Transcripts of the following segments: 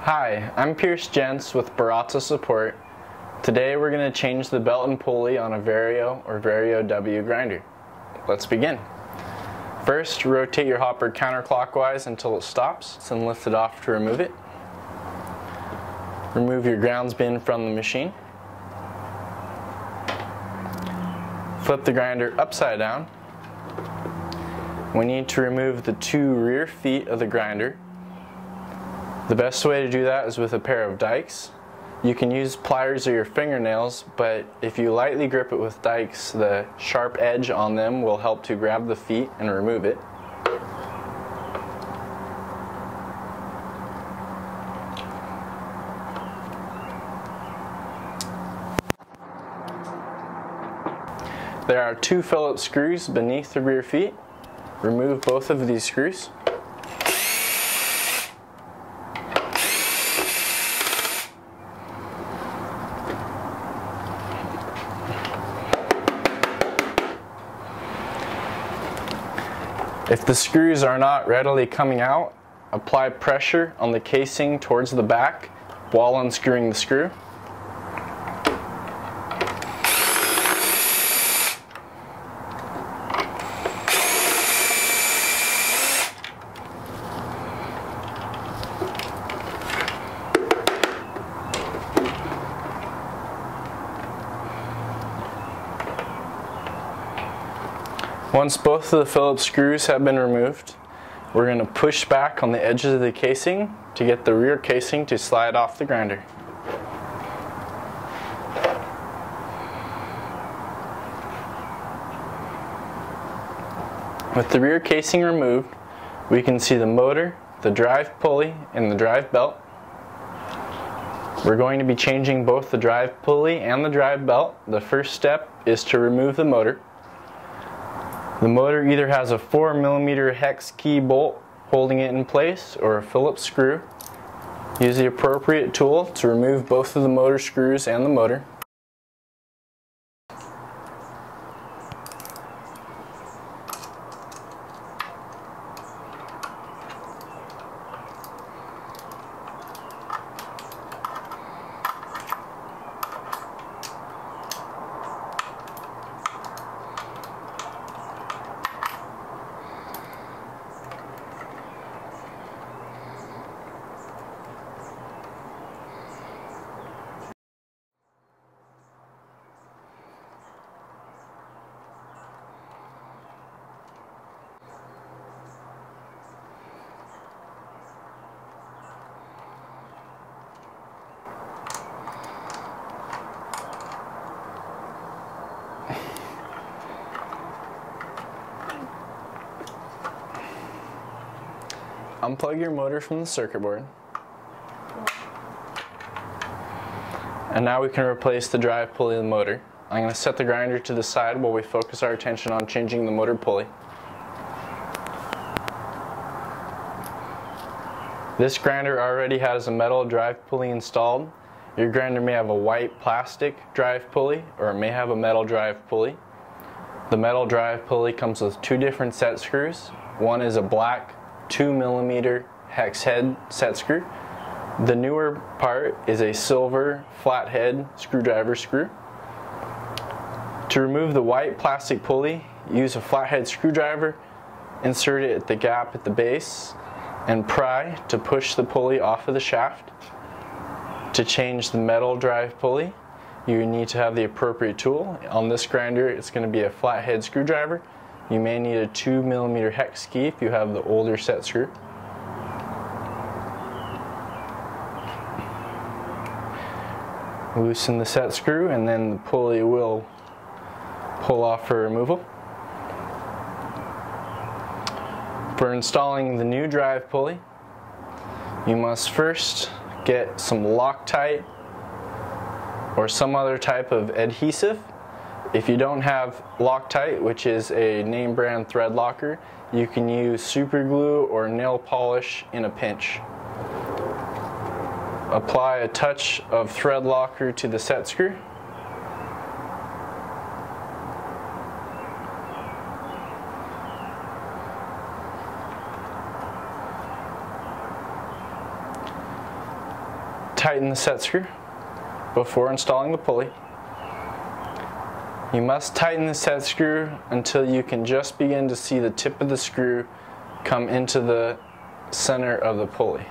Hi, I'm Pierce Jentz with Baratza Support. Today we're going to change the belt and pulley on a Vario or Vario W grinder. Let's begin. First, rotate your hopper counterclockwise until it stops, then lift it off to remove it. Remove your grounds bin from the machine. Flip the grinder upside down. We need to remove the two rear feet of the grinder. The best way to do that is with a pair of dikes. You can use pliers or your fingernails, but if you lightly grip it with dikes, the sharp edge on them will help to grab the feet and remove it. There are two Phillips screws beneath the rear feet. Remove both of these screws. If the screws are not readily coming out, apply pressure on the casing towards the back while unscrewing the screw. Once both of the Phillips screws have been removed, we're going to push back on the edges of the casing to get the rear casing to slide off the grinder. With the rear casing removed, we can see the motor, the drive pulley, and the drive belt. We're going to be changing both the drive pulley and the drive belt. The first step is to remove the motor. The motor either has a 4mm hex key bolt holding it in place or a Phillips screw. Use the appropriate tool to remove both of the motor screws and the motor. Unplug your motor from the circuit board. And now we can replace the drive pulley and the motor. I'm going to set the grinder to the side while we focus our attention on changing the motor pulley. This grinder already has a metal drive pulley installed. Your grinder may have a white plastic drive pulley or it may have a metal drive pulley. The metal drive pulley comes with two different set screws. One is a black 2mm hex head set screw. The newer part is a silver flathead screwdriver screw. To remove the white plastic pulley, use a flathead screwdriver, insert it at the gap at the base, and pry to push the pulley off of the shaft. To change the metal drive pulley, you need to have the appropriate tool. On this grinder, it's going to be a flathead screwdriver. You may need a 2mm hex key if you have the older set screw. Loosen the set screw and then the pulley will pull off for removal. For installing the new drive pulley, you must first get some Loctite or some other type of adhesive. If you don't have Loctite, which is a name brand thread locker, you can use super glue or nail polish in a pinch. Apply a touch of thread locker to the set screw. tighten the set screw before installing the pulley. You must tighten the set screw until you can just begin to see the tip of the screw come into the center of the pulley.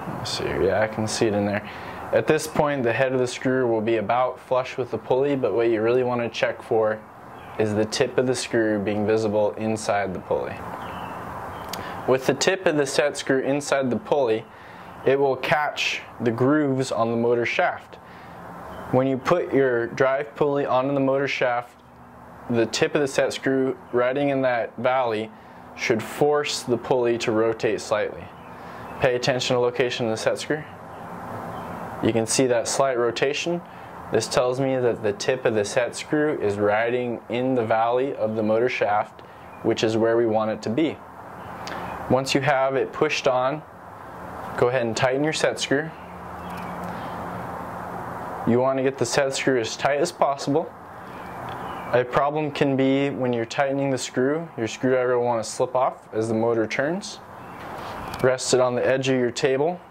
Let's see here. Yeah, I can see it in there. At this point, the head of the screw will be about flush with the pulley, but what you really want to check for is the tip of the screw being visible inside the pulley. With the tip of the set screw inside the pulley, it will catch the grooves on the motor shaft. When you put your drive pulley onto the motor shaft, the tip of the set screw riding in that valley should force the pulley to rotate slightly. Pay attention to the location of the set screw. You can see that slight rotation. This tells me that the tip of the set screw is riding in the valley of the motor shaft, which is where we want it to be. Once you have it pushed on, go ahead and tighten your set screw. You want to get the set screw as tight as possible. A problem can be when you're tightening the screw, your screwdriver will want to slip off as the motor turns. Rest it on the edge of your table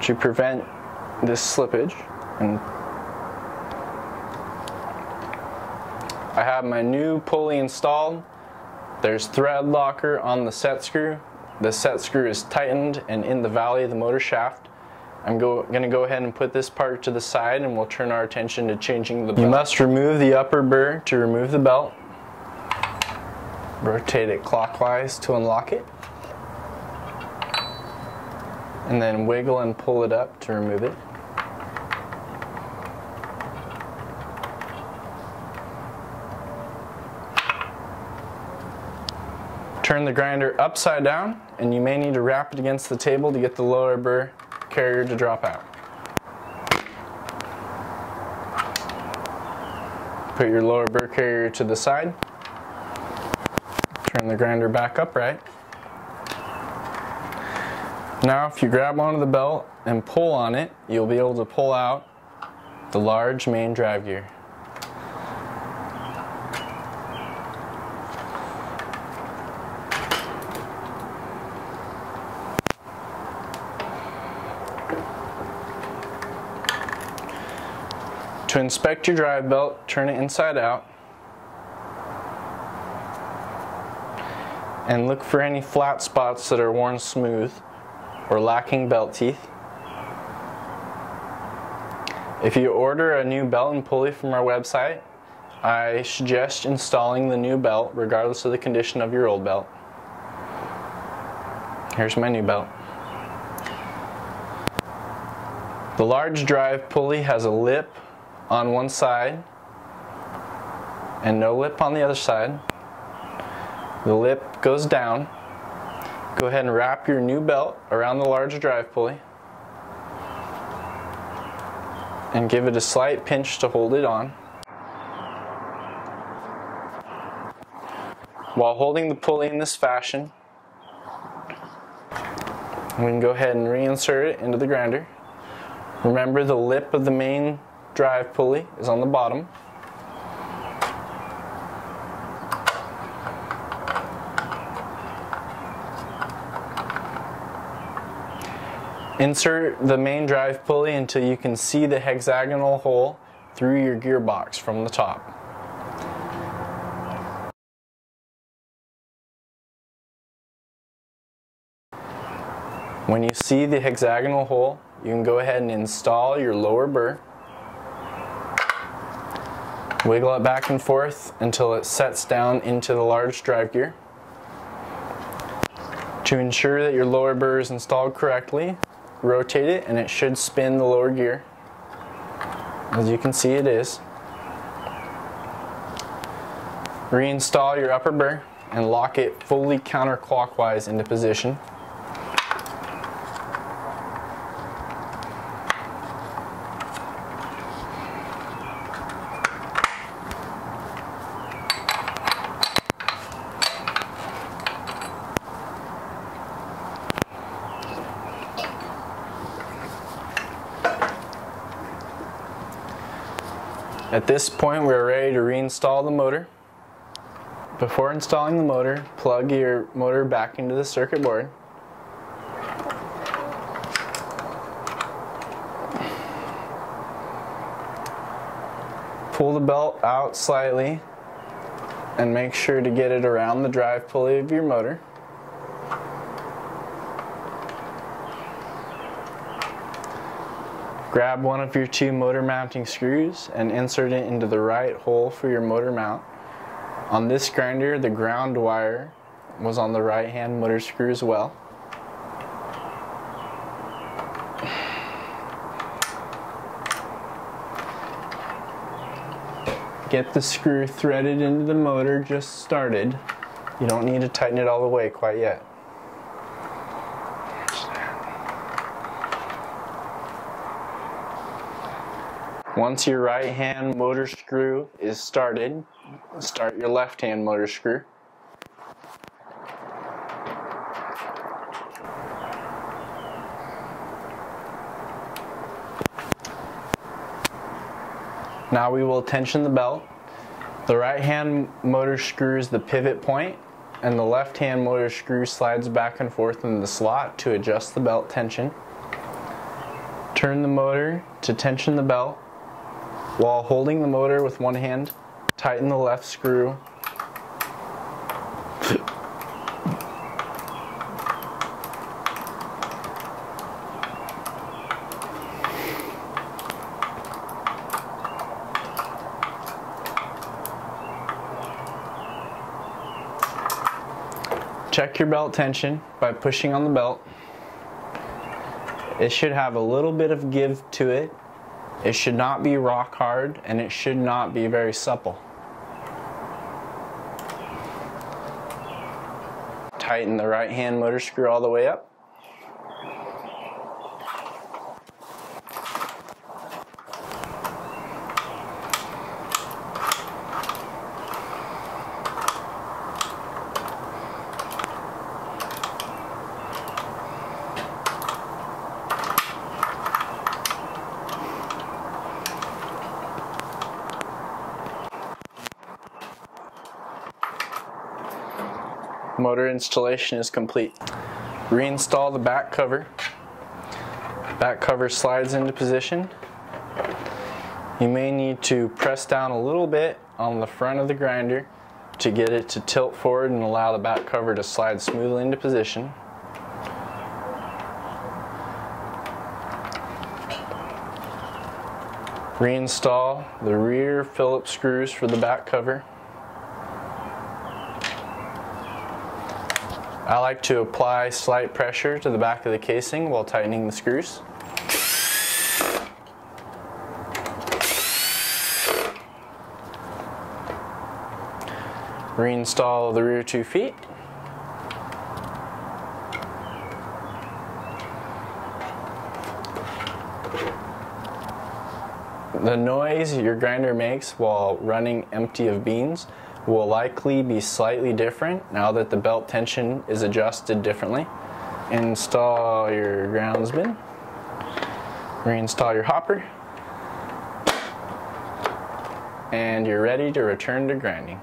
to prevent this slippage. And I have my new pulley installed. There's thread locker on the set screw. The set screw is tightened and in the valley of the motor shaft. I'm going to go ahead and put this part to the side, and we'll turn our attention to changing the belt. You must remove the upper burr to remove the belt. Rotate it clockwise to unlock it. And then wiggle and pull it up to remove it. Turn the grinder upside down, and you may need to wrap it against the table to get the lower burr carrier to drop out. Put your lower burr carrier to the side. Turn the grinder back upright. Now if you grab onto the belt and pull on it, you'll be able to pull out the large main drive gear. To inspect your drive belt, turn it inside out and look for any flat spots that are worn smooth or lacking belt teeth. If you order a new belt and pulley from our website, I suggest installing the new belt regardless of the condition of your old belt. Here's my new belt. The large drive pulley has a lip on one side and no lip on the other side. The lip goes down. Go ahead and wrap your new belt around the large drive pulley and give it a slight pinch to hold it on. While holding the pulley in this fashion, we can go ahead and reinsert it into the grinder. Remember, the lip of the main drive pulley is on the bottom. Insert the main drive pulley until you can see the hexagonal hole through your gearbox from the top. When you see the hexagonal hole, you can go ahead and install your lower burr. Wiggle it back and forth until it sets down into the large drive gear. To ensure that your lower burr is installed correctly, rotate it and it should spin the lower gear. As you can see, it is. Reinstall your upper burr and lock it fully counterclockwise into position. At this point, we're ready to reinstall the motor. Before installing the motor, plug your motor back into the circuit board. Pull the belt out slightly and make sure to get it around the drive pulley of your motor. Grab one of your two motor mounting screws and insert it into the right hole for your motor mount. On this grinder, the ground wire was on the right hand motor screw as well. Get the screw threaded into the motor just started. You don't need to tighten it all the way quite yet. Once your right hand motor screw is started, start your left hand motor screw. Now we will tension the belt. The right hand motor screws the pivot point and the left hand motor screw slides back and forth in the slot to adjust the belt tension. Turn the motor to tension the belt. While holding the motor with one hand, tighten the left screw. Check your belt tension by pushing on the belt. It should have a little bit of give to it. It should not be rock hard, and it should not be very supple. Tighten the right hand motor screw all the way up. Motor installation is complete. Reinstall the back cover. Back cover slides into position. You may need to press down a little bit on the front of the grinder to get it to tilt forward and allow the back cover to slide smoothly into position. Reinstall the rear Phillips screws for the back cover. I like to apply slight pressure to the back of the casing while tightening the screws. Reinstall the rear 2 feet. The noise your grinder makes while running empty of beans will likely be slightly different now that the belt tension is adjusted differently. Install your grounds bin. Reinstall your hopper. And you're ready to return to grinding.